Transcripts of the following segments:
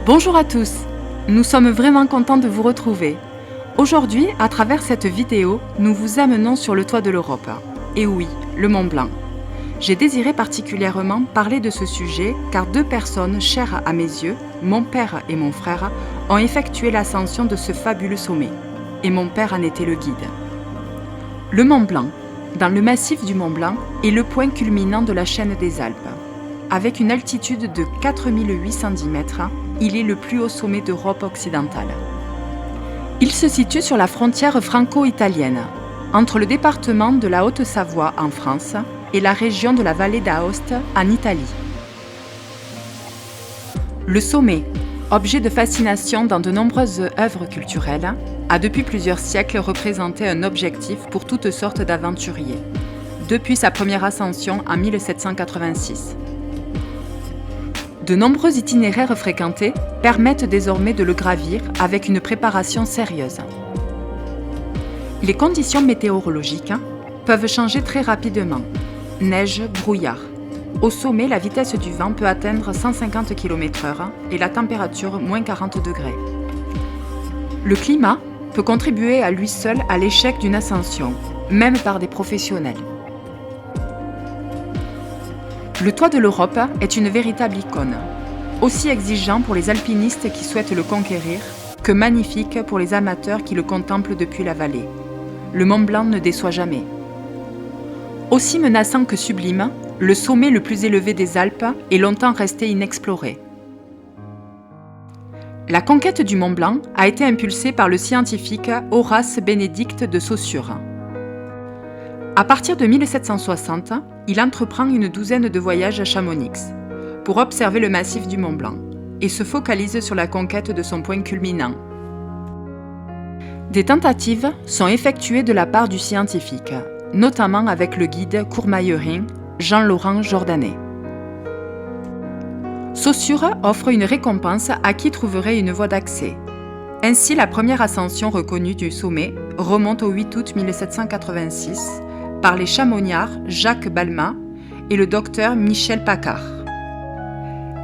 Bonjour à tous, nous sommes vraiment contents de vous retrouver. Aujourd'hui, à travers cette vidéo, nous vous amenons sur le toit de l'Europe. Et oui, le Mont Blanc. J'ai désiré particulièrement parler de ce sujet car deux personnes chères à mes yeux, mon père et mon frère, ont effectué l'ascension de ce fabuleux sommet. Et mon père en était le guide. Le Mont Blanc, dans le massif du Mont Blanc, est le point culminant de la chaîne des Alpes. Avec une altitude de 4810 mètres, il est le plus haut sommet d'Europe occidentale. Il se situe sur la frontière franco-italienne, entre le département de la Haute-Savoie en France et la région de la vallée d'Aoste en Italie. Le sommet, objet de fascination dans de nombreuses œuvres culturelles, a depuis plusieurs siècles représenté un objectif pour toutes sortes d'aventuriers, depuis sa première ascension en 1786. De nombreux itinéraires fréquentés permettent désormais de le gravir avec une préparation sérieuse. Les conditions météorologiques peuvent changer très rapidement. Neige, brouillard. Au sommet, la vitesse du vent peut atteindre 150 km/h et la température moins 40 degrés. Le climat peut contribuer à lui seul à l'échec d'une ascension, même par des professionnels. Le toit de l'Europe est une véritable icône, aussi exigeant pour les alpinistes qui souhaitent le conquérir que magnifique pour les amateurs qui le contemplent depuis la vallée. Le Mont Blanc ne déçoit jamais. Aussi menaçant que sublime, le sommet le plus élevé des Alpes est longtemps resté inexploré. La conquête du Mont Blanc a été impulsée par le scientifique Horace Bénédict de Saussure. À partir de 1760, il entreprend une douzaine de voyages à Chamonix pour observer le massif du Mont Blanc et se focalise sur la conquête de son point culminant. Des tentatives sont effectuées de la part du scientifique, notamment avec le guide courmayeurin Jean-Laurent Jordanet. Saussure offre une récompense à qui trouverait une voie d'accès. Ainsi, la première ascension reconnue du sommet remonte au 8 août 1786 par les chamoniards Jacques Balmat et le docteur Michel Paccard.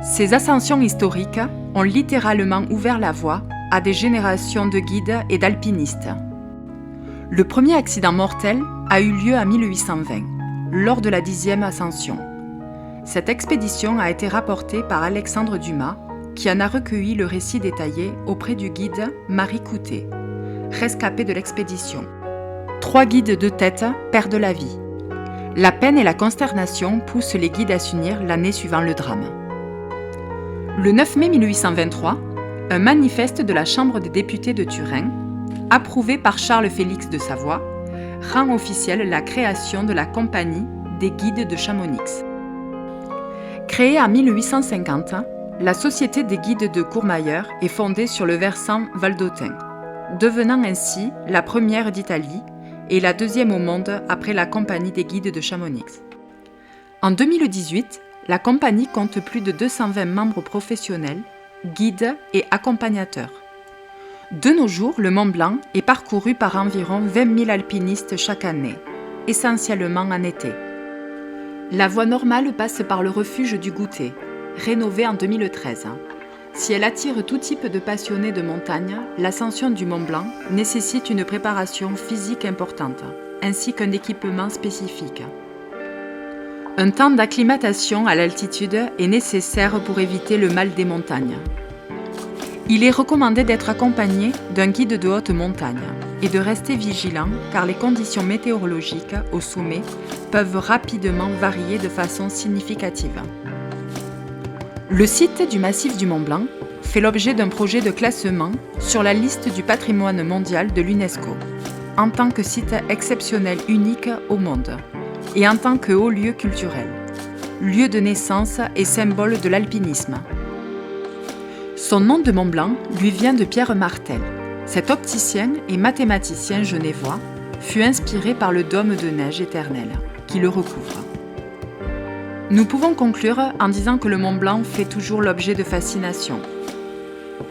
Ces ascensions historiques ont littéralement ouvert la voie à des générations de guides et d'alpinistes. Le premier accident mortel a eu lieu en 1820, lors de la 10e ascension. Cette expédition a été rapportée par Alexandre Dumas, qui en a recueilli le récit détaillé auprès du guide Marie Coutet, rescapé de l'expédition. 3 guides de tête perdent la vie. La peine et la consternation poussent les guides à s'unir l'année suivant le drame. Le 9 mai 1823, un manifeste de la Chambre des députés de Turin, approuvé par Charles-Félix de Savoie, rend officielle la création de la Compagnie des guides de Chamonix. Créée en 1850, la Société des guides de Courmayeur est fondée sur le versant valdôtain, devenant ainsi la première d'Italie et la deuxième au monde après la Compagnie des guides de Chamonix. En 2018, la compagnie compte plus de 220 membres professionnels, guides et accompagnateurs. De nos jours, le Mont Blanc est parcouru par environ 20 000 alpinistes chaque année, essentiellement en été. La voie normale passe par le refuge du Goutet, rénové en 2013. Si elle attire tout type de passionnés de montagne, l'ascension du Mont Blanc nécessite une préparation physique importante, ainsi qu'un équipement spécifique. Un temps d'acclimatation à l'altitude est nécessaire pour éviter le mal des montagnes. Il est recommandé d'être accompagné d'un guide de haute montagne et de rester vigilant car les conditions météorologiques au sommet peuvent rapidement varier de façon significative. Le site du massif du Mont Blanc fait l'objet d'un projet de classement sur la liste du patrimoine mondial de l'UNESCO, en tant que site exceptionnel unique au monde et en tant que haut lieu culturel, lieu de naissance et symbole de l'alpinisme. Son nom de Mont Blanc lui vient de Pierre Martel. Cet opticien et mathématicien genevois fut inspiré par le dôme de neige éternel qui le recouvre. Nous pouvons conclure en disant que le Mont Blanc fait toujours l'objet de fascination.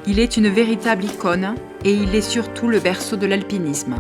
Il est une véritable icône et il est surtout le berceau de l'alpinisme.